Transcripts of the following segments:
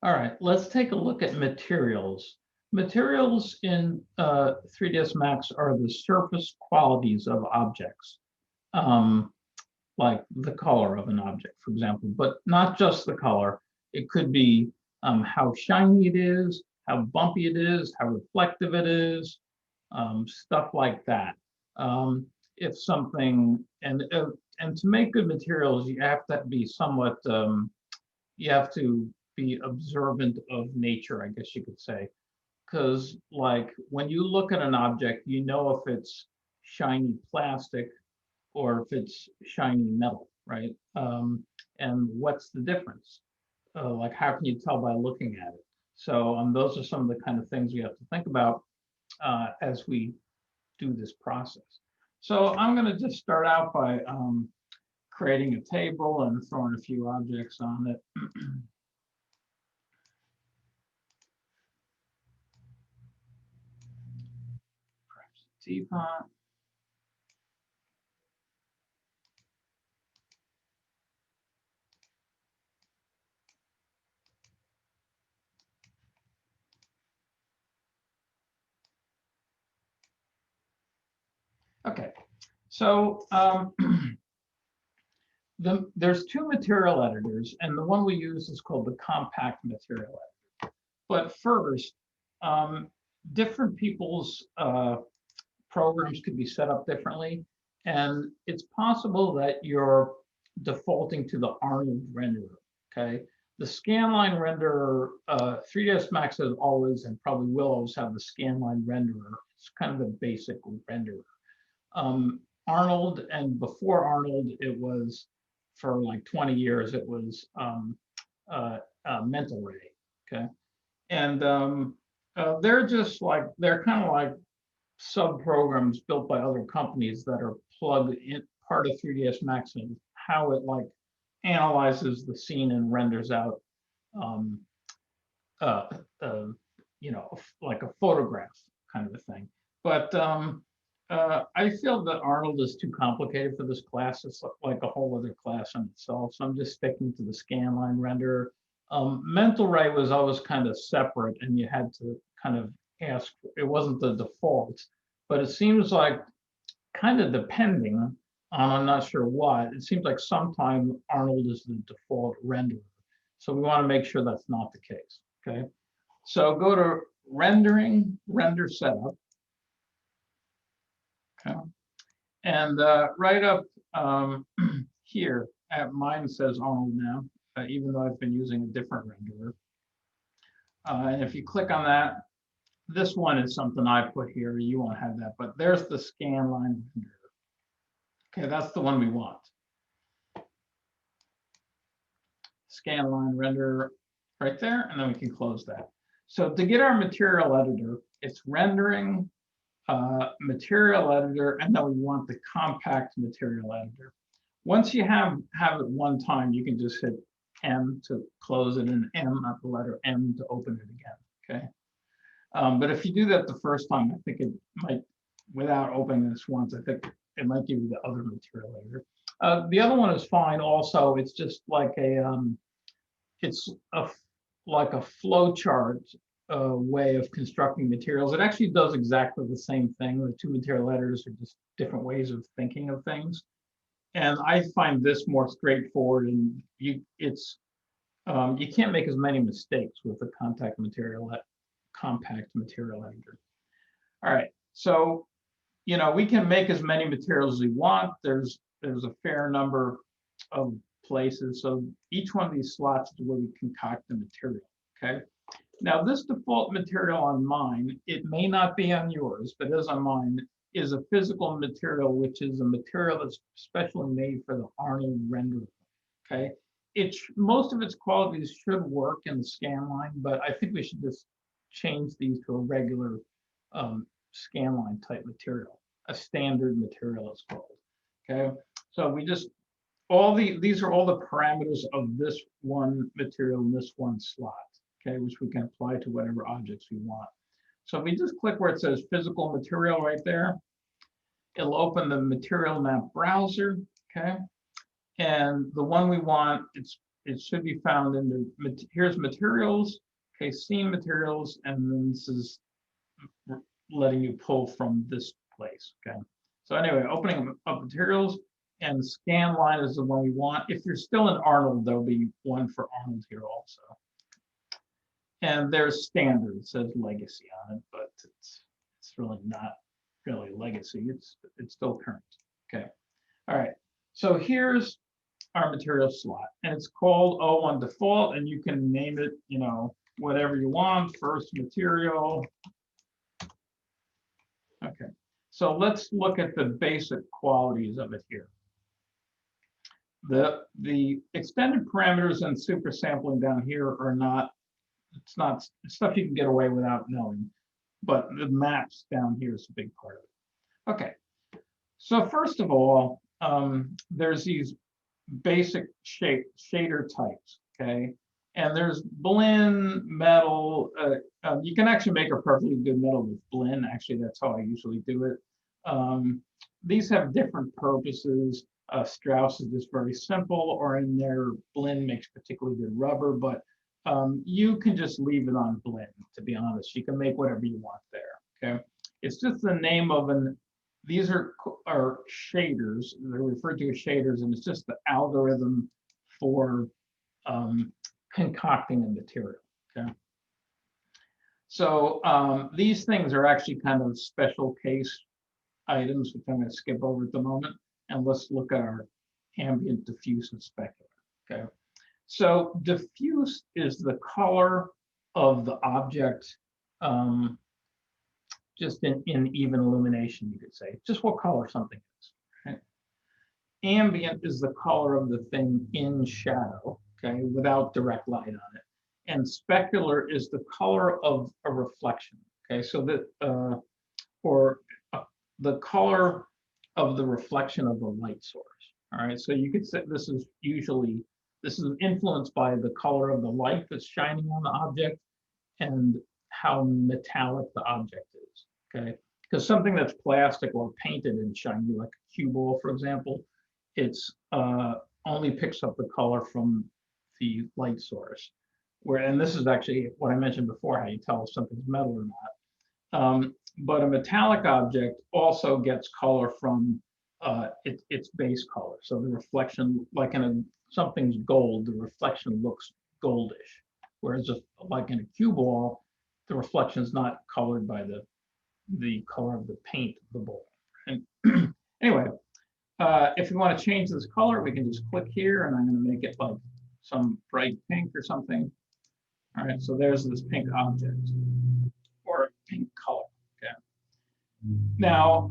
All right, let's take a look at materials. Materials in 3ds Max are the surface qualities of objects, um, like the color of an object, for example, but not just the color. It could be how shiny it is, how bumpy it is, how reflective it is, stuff like that. If something, and to make good materials, you have to be somewhat you have to be observant of nature, I guess you could say. Because, like, when you look at an object, you know if it's shiny plastic or if it's shiny metal, right? And what's the difference? Like, how can you tell by looking at it? So, those are some of the kind of things we have to think about as we do this process. So, I'm going to just start out by creating a table and throwing a few objects on it. Teapot. Okay, so there's two material editors, and the one we use is called the compact material editor. But first, different people's programs could be set up differently, and it's possible that you're defaulting to the Arnold renderer. Okay, the scanline renderer, 3ds Max has always and probably will always have the scanline renderer. It's kind of the basic renderer. Arnold, and before Arnold, it was for like 20 years, it was Mental Ray. Okay, and they're just like they're kind of like sub programs built by other companies that are plugged in part of 3ds Max and how it like analyzes the scene and renders out um, uh, uh, like a photograph kind of a thing. But I feel that Arnold is too complicated for this class. It's like a whole other class in itself. So I'm just sticking to the scanline renderer. Mental Ray was always kind of separate, and you had to kind of ask. It wasn't the default, but it seems like kind of depending on, I'm not sure what. It seems like sometimes Arnold is the default renderer. So we want to make sure that's not the case. Okay. So go to rendering, render setup. Okay. And right up here, mine says Arnold now, even though I've been using a different renderer. And if you click on that, this one is something I put here. You won't have that, but there's the scanline renderer. Okay, that's the one we want. Scanline renderer right there, and then we can close that. So to get our material editor, it's rendering, material editor, and then we want the compact material editor. Once you have it one time, you can just hit M to close it and M, not the letter M, to open it again. Okay. But if you do that the first time, I think it might, without opening this once, I think it might give you the other material editor. The other one is fine. Also, it's just like it's like a flow chart way of constructing materials. It actually does exactly the same thing. The two material editors are just different ways of thinking of things. And I find this more straightforward, and you can't make as many mistakes with the compact material editor. All right, so we can make as many materials as we want. There's a fair number of places. So each one of these slots is where we concoct the material. Okay. Now this default material on mine, it may not be on yours, but is on mine, is a physical material, which is a material that's specially made for the Arnold renderer. Okay. Most of its qualities should work in the scanline, but I think we should just change these to a regular scanline type material, a standard material it's called. Okay. So we just these are all the parameters of this one material in this one slot, okay, which we can apply to whatever objects we want. So if we just click where it says physical material right there, it'll open the material map browser, okay? And the one we want, it's it should be found in here's materials, okay, scene materials, and then this is letting you pull from this place, okay? So anyway, opening up materials, and scan line is the one we want. If you're still in Arnold, there'll be one for Arnold here also. And there's standard, it says legacy on it, but it's really not really legacy. It's still current. Okay. All right. So here's our material slot, and it's called O1 default, and you can name it, you know, whatever you want. First material. Okay. So let's look at the basic qualities of it here. The extended parameters and super sampling down here are not, it's stuff you can get away without knowing, but the maps down here is a big part of it. Okay, so first of all, there's these basic shader types, okay? And there's blend, metal. You can actually make a perfectly good metal with blend. Actually, that's how I usually do it. These have different purposes. Strauss is just very simple, or in their blend makes particularly good rubber, but you can just leave it on blend, to be honest. You can make whatever you want there, okay? It's just the name of these are shaders. They're referred to as shaders, and it's just the algorithm for concocting a material, okay? So these things are actually kind of special case items, which I'm going to skip over at the moment. And let's look at our ambient, diffuse, and specular, okay? So diffuse is the color of the object, just in even illumination, you could say, just what color something is, right? Ambient is the color of the thing in shadow, okay, without direct light on it. And specular is the color of a reflection, okay? So that, the color of the reflection of a light source, all right? So you could say this is influenced by the color of the light that's shining on the object and how metallic the object is, okay? Because something that's plastic or painted and shiny, like a cue ball, for example, it's only picks up the color from the light source. And this is actually what I mentioned before, how you tell if something's metal or not. But a metallic object also gets color from its base color. So the reflection, like something's gold, the reflection looks goldish. Whereas like in a cue ball, the reflection is not colored by the color of the paint of the ball. And anyway, if we want to change this color, we can just click here, and I'm going to make it like some bright pink or something. All right, so there's this pink object or pink color. Okay. Now,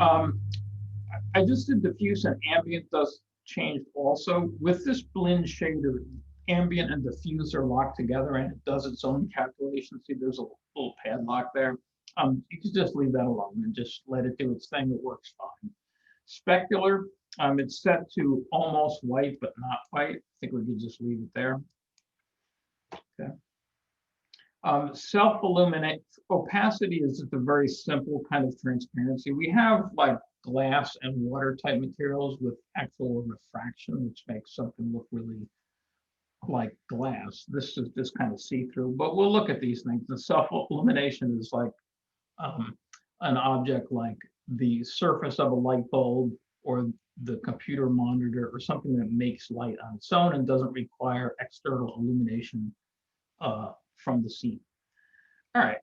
I just did diffuse, and ambient does change also. With this blend shader, ambient and diffuse are locked together, and it does its own calculation. See, there's a little padlock there. You can just leave that alone and just let it do its thing. It works fine. Specular, it's set to almost white, but not white. I think we could just leave it there. Okay. Self-illuminate opacity is just a very simple kind of transparency. We have like glass and water type materials with actual refraction, which makes something look really like glass. This is just kind of see-through, but we'll look at these things. The self-illumination is like an object like the surface of a light bulb or the computer monitor or something that makes light on its own and doesn't require external illumination from the scene. All right,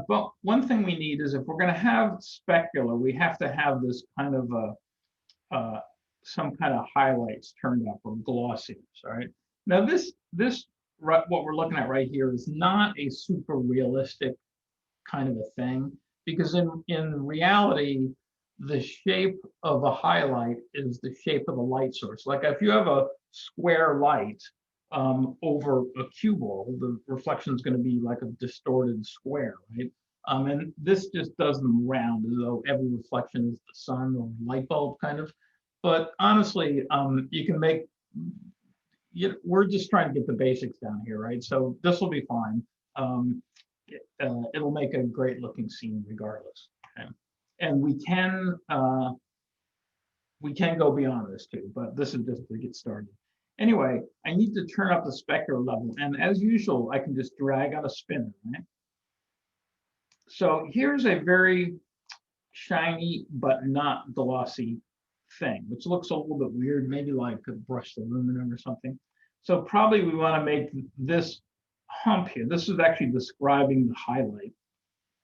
but one thing we need is if we're going to have specular, we have to have this kind of some kind of highlights turned up or glossiness. All right. Now this what we're looking at right here is not a super realistic kind of a thing, because in reality, the shape of a highlight is the shape of the light source. Like if you have a square light over a cue ball, the reflection is going to be like a distorted square, right? And this just does them round as though every reflection is the sun or light bulb kind of. But honestly, you can make, we're just trying to get the basics down here, right? So this will be fine. It'll make a great looking scene regardless. Okay? And we can go beyond this too, but this is just to get started. Anyway, I need to turn up the specular level, and as usual, I can just drag on a spinner, right? So here's a very shiny but not glossy thing, which looks a little bit weird, maybe like a brushed aluminum or something. So probably we want to make this hump here. This is actually describing the highlight,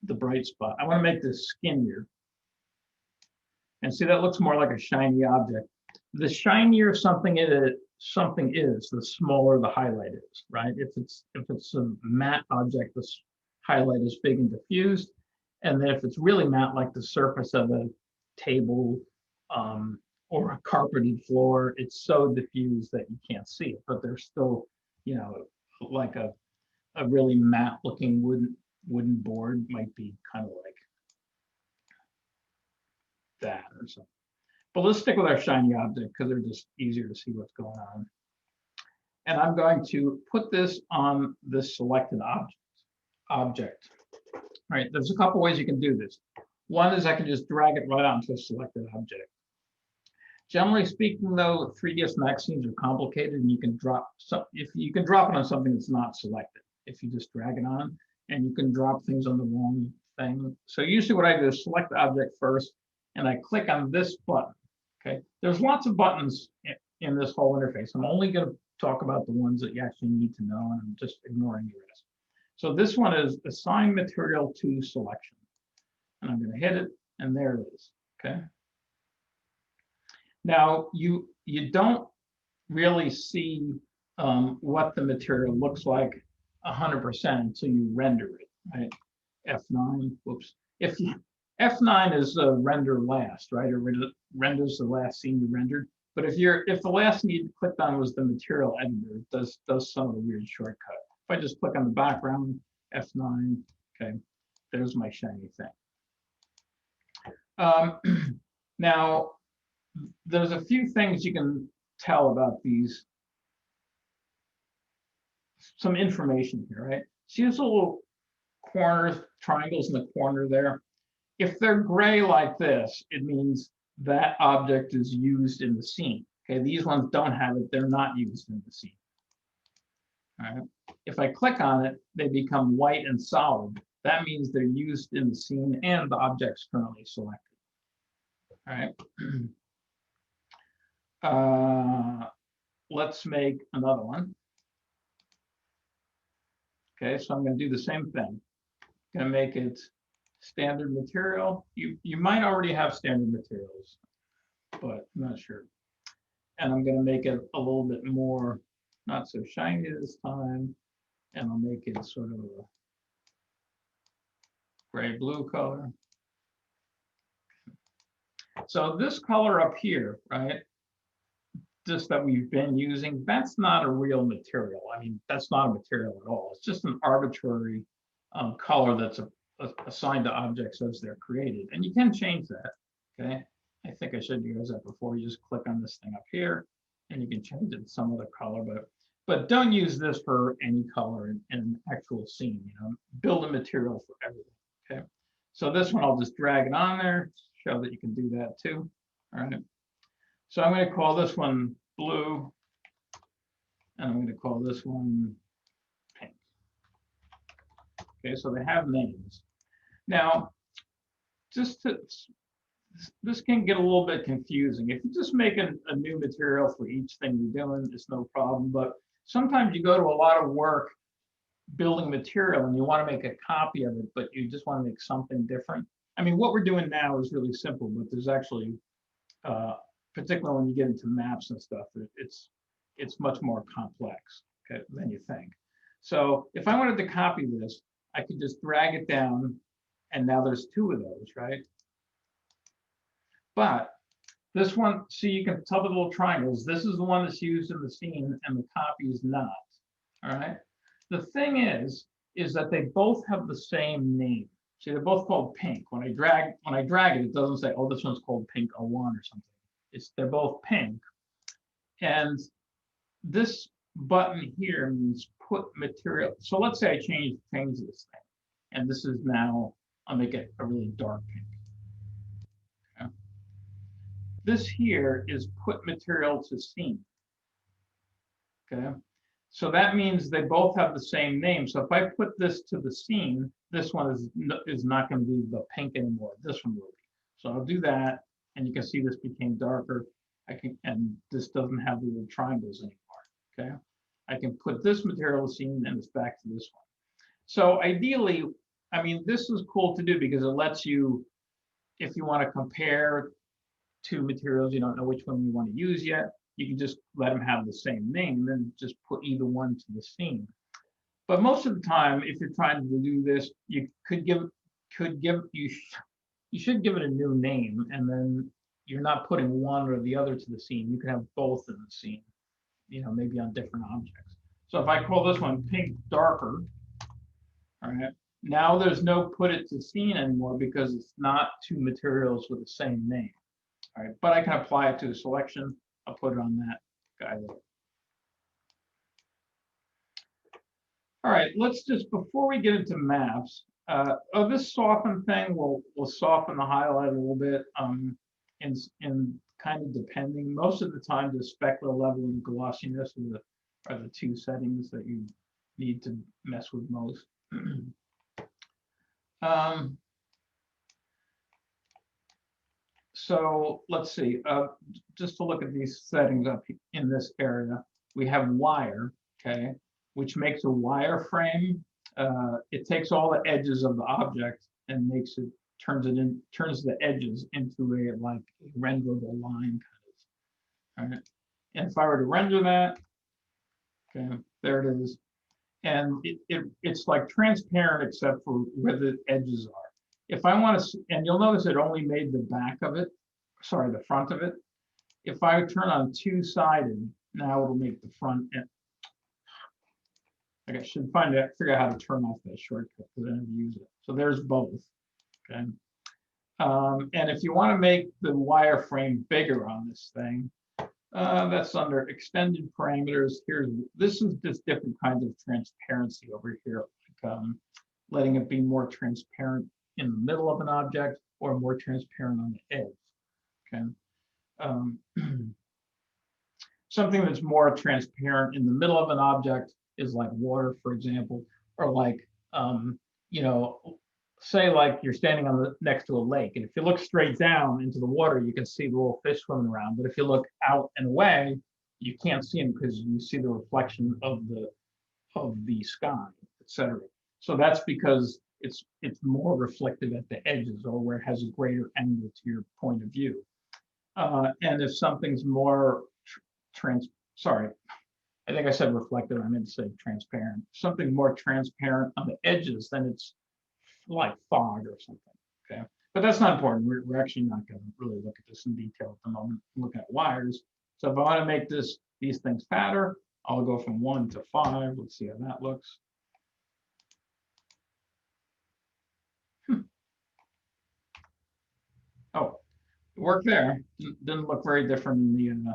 the bright spot. I want to make this skinnier. And see, that looks more like a shiny object. The shinier something is, the smaller the highlight is, right? If it's a matte object, this highlight is big and diffused. And then if it's really matte, like the surface of a table or a carpeted floor, it's so diffused that you can't see it. But there's still, like a really matte looking wooden board might be kind of like that or something. But let's stick with our shiny object because they're just easier to see what's going on. And I'm going to put this on this selected object. Right, there's a couple ways you can do this. One is I can just drag it right onto a selected object. Generally speaking, though, 3ds Max scenes are complicated, and you can drop it on something that's not selected. If you just drag it on, and you can drop things on the wrong thing. So usually what I do is select the object first, and I click on this button. Okay, there's lots of buttons in this whole interface. I'm only going to talk about the ones that you actually need to know, and I'm just ignoring the rest. So this one is assign material to selection. And I'm going to hit it, and there it is. Okay. Now you don't really see what the material looks like 100% until you render it, right? F9, whoops. F9 is render last, right? Or renders the last scene you rendered. But if the last thing you clicked on was the material editor, it does some of the weird shortcut. If I just click on the background, F9, okay, there's my shiny thing. Now, there's a few things you can tell about these. Some information here, right? See these little corners, triangles in the corner there? If they're gray like this, it means that object is used in the scene. Okay, these ones don't have it, they're not used in the scene. All right. If I click on it, they become white and solid. That means they're used in the scene and the object's currently selected. All right. Let's make another one. Okay, so I'm going to do the same thing. I'm going to make it standard material. You might already have standard materials, but I'm not sure. And I'm going to make it a little bit more, not so shiny this time. And I'll make it sort of a gray-blue color. So this color up here, right, this that we've been using, that's not a real material. I mean, that's not a material at all. It's just an arbitrary color that's assigned to objects as they're created. And you can change that, okay? I think I showed you guys that before. You just click on this thing up here, and you can change it to some other color, but don't use this for any color in an actual scene. Build a material for everything. Okay, so this one I'll just drag it on there, show that you can do that too. All right, so I'm going to call this one blue, and I'm going to call this one pink. Okay, so they have names. Now, this can get a little bit confusing. If you just make a new material for each thing you're doing, it's no problem. But sometimes you go to a lot of work building material and you want to make a copy of it, but you just want to make something different. I mean, what we're doing now is really simple, but there's actually, particularly when you get into maps and stuff, it's much more complex, okay, than you think. So if I wanted to copy this, I could just drag it down, and now there's two of those, right? But this one, see, you can tell the little triangles. This is the one that's used in the scene, and the copy is not. All right. The thing is that they both have the same name. See, they're both called pink. When I drag it, it doesn't say, oh, this one's called pink 01 or something. They're both pink. And this button here means put material. So let's say I change this thing, and this is now, I'll make it a really dark pink. This here is put material to scene. okay? So that means they both have the same name. So if I put this to the scene, this one is not going to be the pink anymore. This one will be. So I'll do that, and you can see this became darker. And this doesn't have the little triangles anymore, okay? I can put this material scene and it's back to this one. So ideally, I mean, this is cool to do because it lets you, if you want to compare two materials, you don't know which one you want to use yet, you can just let them have the same name, then just put either one to the scene. But most of the time, if you're trying to do this, you should give it a new name, and then you're not putting one or the other to the scene. You can have both in the scene, maybe on different objects. So if I call this one pink darker, all right, now there's no put it to scene anymore because it's not two materials with the same name. All right, but I can apply it to a selection. I'll put it on that guy there. All right, let's just, before we get into maps, this soften thing will soften the highlight a little bit in kind of depending. Most of the time, the specular level and glossiness are the two settings that you need to mess with most. So let's see, just to look at these settings up in this area, we have wire, okay, which makes a wireframe. It takes all the edges of the object and turns the edges into a like renderable line kind of. All right. And if I were to render that, okay, there it is. And it's like transparent except for where the edges are. If I want to, and you'll notice it only made the back of it, sorry, the front of it. If I turn on two-sided, now it'll make the front end. I should figure out how to turn off that shortcut because I never use it. So there's both, okay? And if you want to make the wireframe bigger on this thing, that's under extended parameters. This is just different kinds of transparency over here, like, letting it be more transparent in the middle of an object or more transparent on the edge. Okay. Something that's more transparent in the middle of an object is like water, for example, or like, say like you're standing next to a lake, and if you look straight down into the water, you can see the little fish swimming around. But if you look out and away, you can't see them because you see the reflection of the sky, etc. So that's because it's more reflective at the edges or where it has a greater angle to your point of view. And if something's more I think I said reflective, I meant to say transparent. Something more transparent on the edges, then it's like fog or something, okay? But that's not important. We're actually not going to really look at this in detail at the moment. I'm looking at wires. So if I want to make these things fatter, I'll go from 1 to 5. Let's see how that looks. Oh, it worked there. Didn't look very different in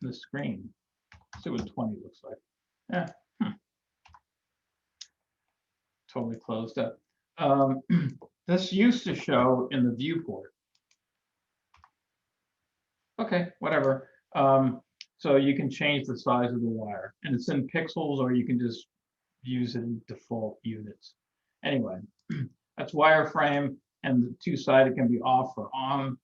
the screen. Let's see what 20 looks like. Yeah. Totally closed up. This used to show in the viewport. Okay, whatever. So you can change the size of the wire, and it's in pixels, or you can just use it in default units. Anyway, that's wireframe, and the two-sided can be off or on.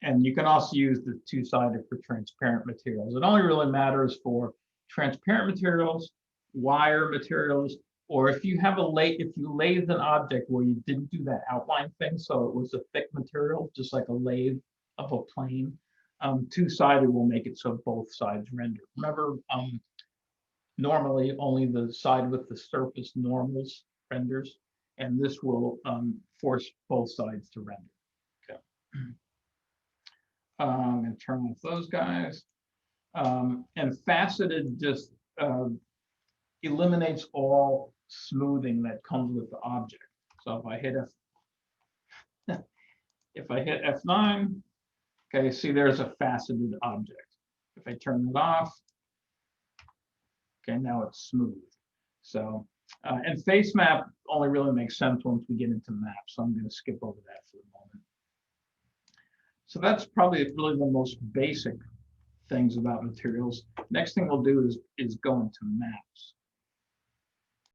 And you can also use the two-sided for transparent materials. It only really matters for transparent materials, wire materials, or if you lathe an object where you didn't do that outline thing, so it was a thick material, just like a lathe of a plane. Two-sided will make it so both sides render. Remember, normally only the side with the surface normals renders, and this will force both sides to render. Okay. And turn off those guys. And faceted just eliminates all smoothing that comes with the object. So if I hit F9, okay, see there's a faceted object. If I turn it off, okay, now it's smooth. So, and face map only really makes sense once we get into maps. So I'm going to skip over that for the moment. So that's probably really the most basic things about materials. Next thing we'll do is go into maps.